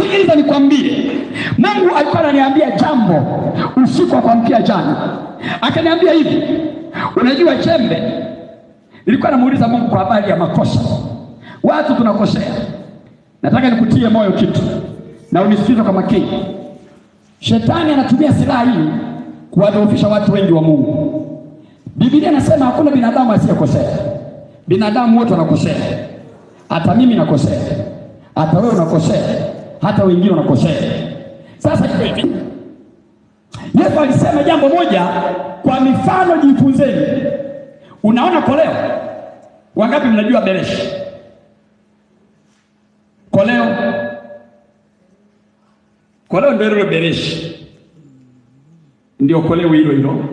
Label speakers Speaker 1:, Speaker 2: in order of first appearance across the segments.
Speaker 1: sikiliza nikwambie, Mungu alikuwa ananiambia jambo usiku wa kuamkia jana. Akaniambia hivi, unajua jembe, nilikuwa namuuliza Mungu kwa habari ya makosa. Watu tunakosea. Nataka nikutie moyo kitu na unisikize kwa makini. Shetani anatumia silaha hii kuwadhoofisha watu wengi wa Mungu. Biblia inasema hakuna binadamu asiyekosea. Binadamu wote wanakosea. Hata mimi nakosea. Hata wewe unakosea. Hata wengine wanakosea. Sasa hivi Yesu alisema jambo moja, kwa mifano jifunzeni. Unaona koleo? Wangapi mnajua beleshi? Koleo ndio hilo beleshi. Ndio koleo hilo.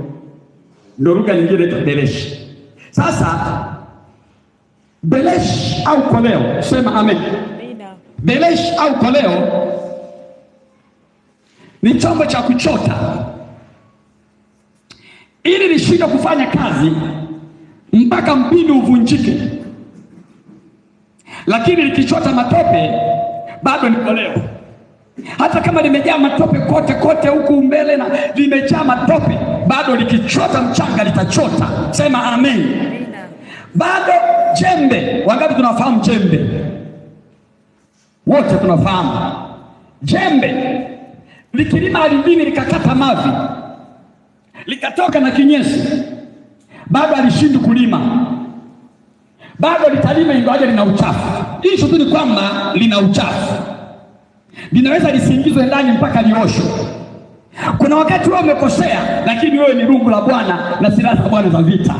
Speaker 1: Ndio lugha nyingine ya beleshi. Sasa beleshi au koleo, sema amen. Beleshi au koleo ni chombo cha kuchota ili lishinde kufanya kazi mpaka mpini uvunjike. Lakini likichota matope bado ni koleo. Hata kama limejaa matope kote huku mbele na limejaa matope, bado likichota mchanga litachota. Sema amen. Bado jembe, wangapi tunafahamu jembe? Wote tunafahamu jembe. Likilima ardhini likakata mavi, likatoka na kinyesi, bado alishindi kulima. Bado litalima ingawaje lina uchafu. Hicho tu ni kwamba lina uchafu. Linaweza lisiingizwe ndani mpaka lioshwe. Kuna wakati wewe umekosea, lakini wewe ni rungu la Bwana na silaha za Bwana za vita.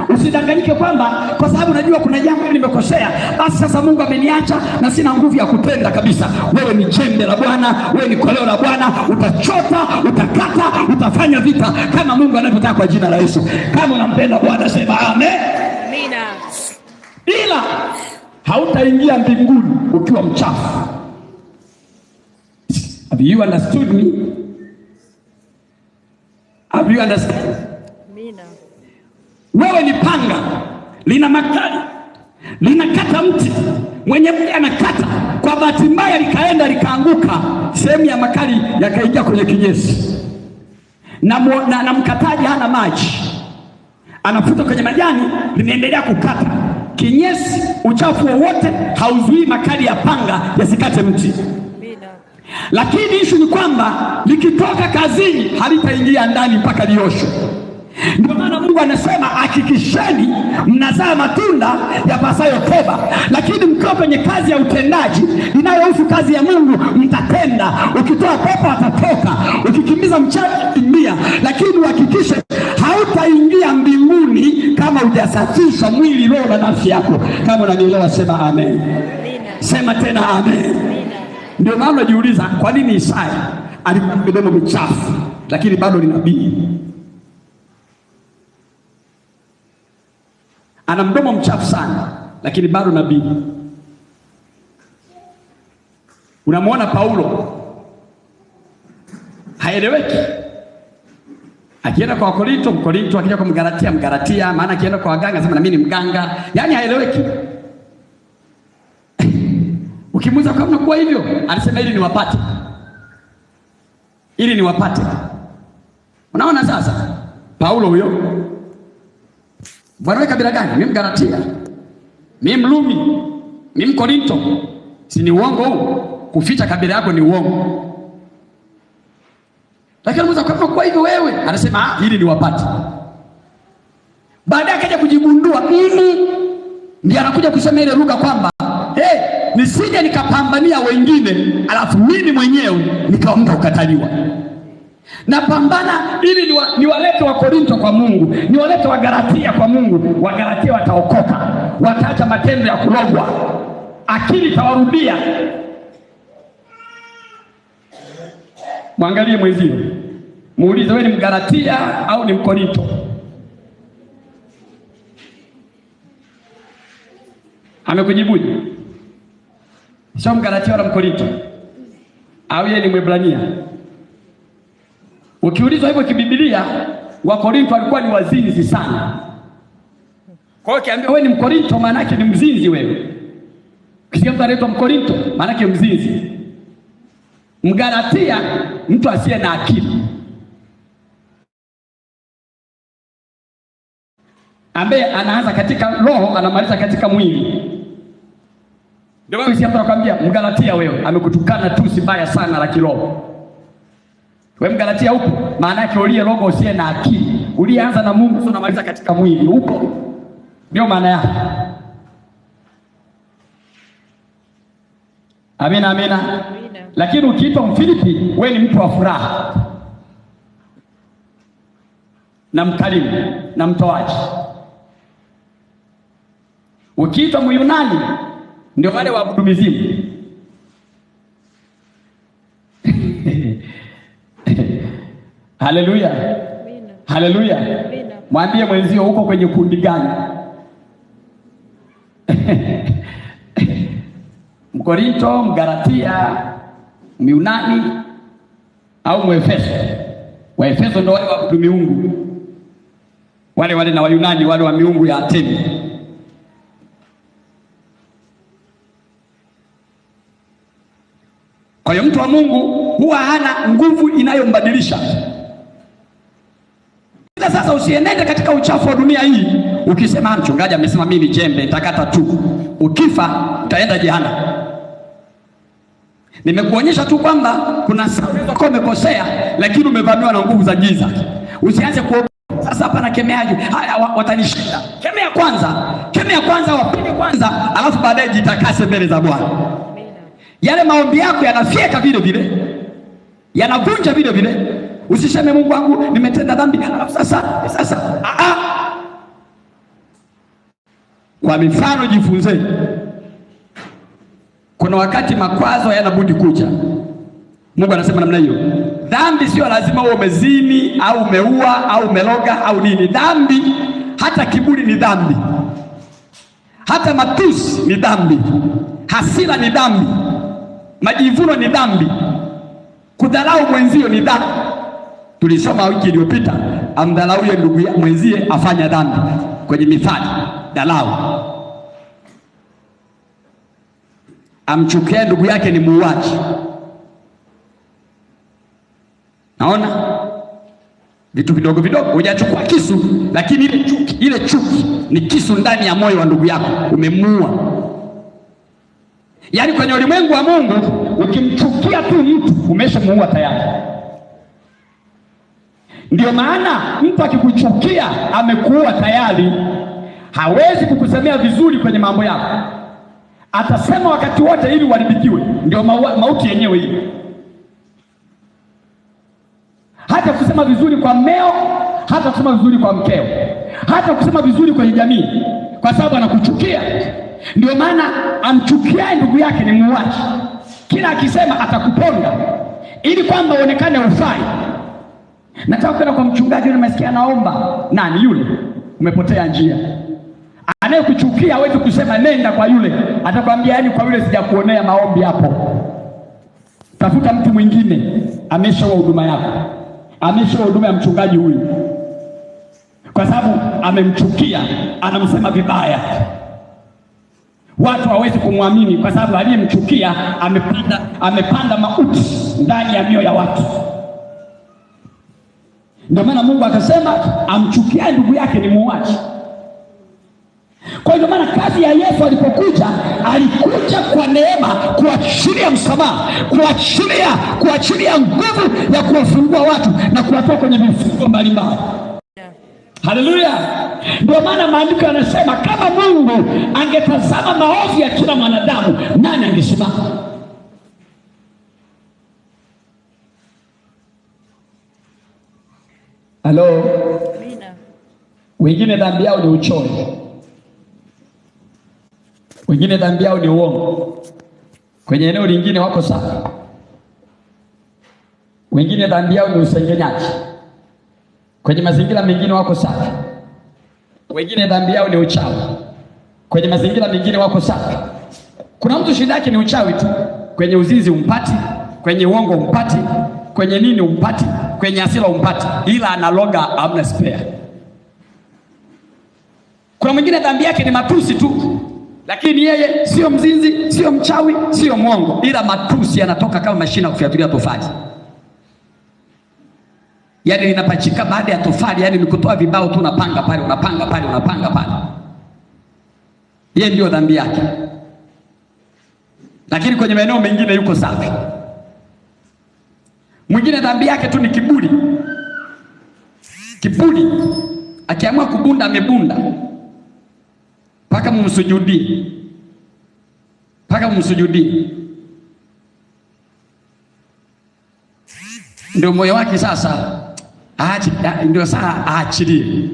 Speaker 1: Usidanganyike kwamba kwa sababu najua kuna jambo nimekosea, basi sasa Mungu ameniacha na sina nguvu ya kutenda kabisa. Wewe ni jembe la Bwana, wewe ni koleo la Bwana. Utachota, utakata, utafanya vita kama Mungu anavyotaka kwa jina la Yesu. Kama unampenda Bwana sema amen. Amina. Ila hautaingia mbinguni ukiwa mchafu. Have you understood me? Have you understood? Amina. Wewe ni panga, lina makali, linakata mti. Mwenye mti anakata, kwa bahati mbaya likaenda likaanguka, sehemu ya makali yakaingia kwenye kinyesi. Na mkataji hana maji, anafuta kwenye majani, linaendelea kukata. Kinyesi, uchafu wowote hauzuii makali ya panga yasikate mti. Lakini ishu ni kwamba likitoka kazini halitaingia ndani mpaka lioshwe. Ndio maana Mungu anasema hakikisheni mnazaa matunda yapasayo toba. Lakini mkiwa kwenye kazi ya utendaji inayohusu kazi ya Mungu, mtatenda. Ukitoa pepo atatoka, ukikimbiza mchawi kimbia. Lakini uhakikishe hautaingia mbinguni kama hujasafisha mwili, roho na nafsi yako. Kama unanielewa sema amen. Sema tena amen. Ndio maana unajiuliza kwa nini Isaya alikuwa na midomo michafu lakini bado ni nabii. Ana mdomo mchafu sana lakini bado nabii. Unamwona Paulo haeleweki. Akienda kwa Korinto, Mkorinto, akija kwa Mgalatia, Mgalatia, maana akienda kwa waganga sema na mimi ni mganga. Yaani haeleweki. Ukimuuliza kama unakuwa hivyo, anasema ili niwapate. Ili niwapate. Unaona sasa? Paulo huyo. Bwana wewe kabila gani? Mimi Mgalatia. Mimi Mrumi. Mimi Mkorinto. Si ni uongo huu? Kuficha kabila yako ni uongo. Lakini unamuuliza kama unakuwa hivyo wewe, anasema ili niwapate. Baadaye akaja kujigundua ndiye anakuja kusema ile lugha kwamba nisije nikapambania wengine alafu mimi mwenyewe nikawa ukataliwa. Napambana ili niwalete wa Korinto kwa Mungu, niwalete wa Galatia kwa Mungu. Wa Galatia wataokoka, wataacha matendo ya kulogwa, akili tawarudia. Mwangalie mwenzio, muulize wewe ni Mgalatia au ni Mkorinto? Amekujibuje? Sio Mgalatia wala Mkorinto. Au yeye ni Mwebrania? Ukiulizwa hivyo kiBiblia, wa Korinto walikuwa ni wazinzi sana. Kwa hiyo kiambia wewe ni Mkorinto maana yake ni mzinzi wewe. Ukisikia mtu anaitwa Mkorinto maana yake mzinzi. Mgalatia mtu asiye na akili, ambaye anaanza katika roho anamaliza katika mwili. Ndio maana sisi hapa nakwambia Mgalatia, wewe amekutukana tusi baya sana la kiroho. Wewe Mgalatia upo, maana yake uliye roho usiye na akili, ulianza na Mungu sio unamaliza katika mwili, upo. Ndio maana yake. Amina, amina. Lakini ukiitwa Mfilipi, wewe ni mtu wa furaha na mkarimu na mtoaji. Ukiitwa Myunani, ndio wale waabudu mizimu. Haleluya, haleluya. Mwambie mwenzio uko kwenye kundi gani? Mkorinto, Mgalatia, Myunani au Mwefeso? Waefeso ndio wale waabudu miungu, wale na Wayunani wale wa miungu ya Atemi. Kwa hiyo mtu wa Mungu huwa hana nguvu inayombadilisha. Sasa usienende katika uchafu wa dunia hii ukisema mchungaji amesema mimi jembe nitakata tu. Ukifa utaenda jehanamu. Nimekuonyesha tu kwamba kuna sababu kwa umekosea, lakini umevamiwa na nguvu za giza. Usianze kuogopa. Sasa hapa nakemeaje? Haya, watanishinda. Kemea kwanza, wapige kwanza, alafu baadaye jitakase mbele za Bwana. Yale maombi yako yanafyeka vile vile, yanavunja vile vile. Usiseme Mungu wangu nimetenda dhambi sasa. Kwa mifano jifunze. Kuna wakati makwazo yanabudi kuja. Mungu anasema namna hiyo. Dhambi sio lazima uwe umezini au umeua au umeloga au nini. Dhambi, hata kiburi ni dhambi, hata matusi ni dhambi, hasira ni dhambi, majivuno ni dhambi, kudharau mwenzio ni dhambi. Tulisoma wiki iliyopita, amdharauye ndugu mwenzie afanya dhambi kwenye Mithali. Dharau. Amchukia ndugu yake ni muuaji. Naona vitu vidogo vidogo, hujachukua kisu, lakini ile chuki ni kisu ndani ya moyo wa ndugu yako, umemuua. Yaani kwenye ulimwengu wa Mungu ukimchukia tu mtu umeshamuua tayari. Ndio maana mtu akikuchukia amekuua tayari. Hawezi kukusemea vizuri kwenye mambo yako, atasema wakati wote ili uharibikiwe. Ndio mauti yenyewe hiyo. Hata kusema vizuri kwa mmeo, hata kusema vizuri kwa mkeo, hata kusema vizuri kwenye jamii, kwa sababu anakuchukia. Ndio maana amchukiaye ndugu yake ni muuaji. Kila akisema atakuponda ili kwamba uonekane ufai. Nataka kwenda kwa mchungaji, nimesikia naomba. Nani yule? Umepotea njia. Anayekuchukia hawezi kusema nenda kwa yule, atakwambia yani kwa yule sijakuonea maombi hapo. Tafuta mtu mwingine ameshaoa huduma yako, ameshaoa huduma ya mchungaji huyu, kwa sababu amemchukia, anamsema vibaya. Watu hawezi kumwamini kwa sababu aliyemchukia amepanda mauti ndani ya mioyo ya watu. Ndio maana Mungu akasema amchukia ndugu yake ni muuaji. Kwa hiyo maana kazi ya Yesu alipokuja, alikuja kwa neema kuachilia msamaha, kuachilia nguvu ya kuwafungua watu na kuwatoa kwenye vifungo mbalimbali. Haleluya! Ndio maana maandiko yanasema kama Mungu angetazama maovu ya kila mwanadamu, nani angesimama? Halo? Amina. Wengine dhambi yao ni uchoyo. Wengine dhambi yao ni uongo. Kwenye eneo lingine wako safi. Wengine dhambi yao ni usengenyaji. Kwenye mazingira mengine wako safi. Wengine dhambi yao ni uchawi. Kwenye mazingira mengine wako safi. Kuna mtu shida yake ni uchawi tu. Kwenye uzinzi umpati, kwenye uongo umpati, kwenye nini umpati, kwenye hasira umpati, ila analoga hamna spare. Kuna mwingine dhambi yake ni matusi tu. lakini yeye sio mzinzi, sio mchawi, sio mwongo, ila matusi yanatoka kama mashina kufiatulia tofali. Yaani linapachika baada ya tofali, yaani ni kutoa vibao tu, unapanga pale, unapanga pale, unapanga pale. Yeye ndio dhambi yake, lakini kwenye maeneo mengine yuko safi. Mwingine dhambi yake tu ni kiburi. Kiburi, akiamua kubunda amebunda mpaka mumsujudie, mpaka mumsujudie. Ndio moyo wake sasa ndio saa aachilie.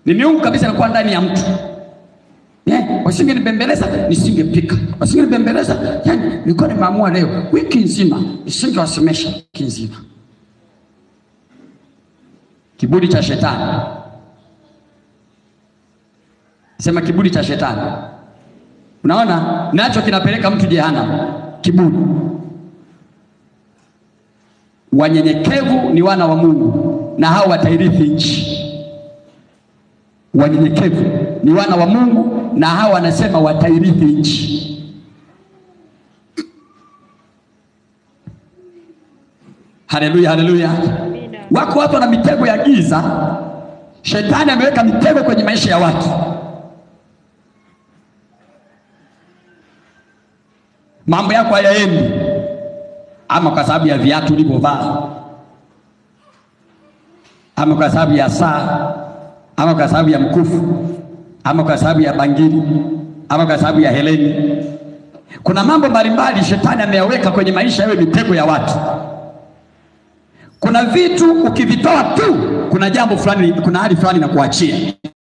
Speaker 1: Ni miungu kabisa alikuwa ndani ya mtu. Wasingenibembeleza nisingepika, wasingenibembeleza, yani nilikuwa nimeamua leo wiki nzima nisingewasemesha wiki nzima. Kiburi cha shetani. Sema kiburi cha shetani. Unaona nacho kinapeleka mtu jehanamu, kiburi. Wanyenyekevu ni wana wa Mungu na hao watairithi nchi. Wanyenyekevu ni wana wa Mungu na hao wanasema watairithi nchi. Haleluya, haleluya. Wako watu wana mitego ya giza. Shetani ameweka mitego kwenye maisha ya watu. Mambo yako hayaendi, ama kwa sababu ya viatu ulivyovaa, ama kwa sababu ya saa, ama kwa sababu ya mkufu, ama kwa sababu ya bangili, ama kwa sababu ya heleni. Kuna mambo mbalimbali shetani ameyaweka kwenye maisha yawe mitego ya watu. Kuna vitu ukivitoa tu, kuna jambo fulani, kuna hali fulani na kuachia.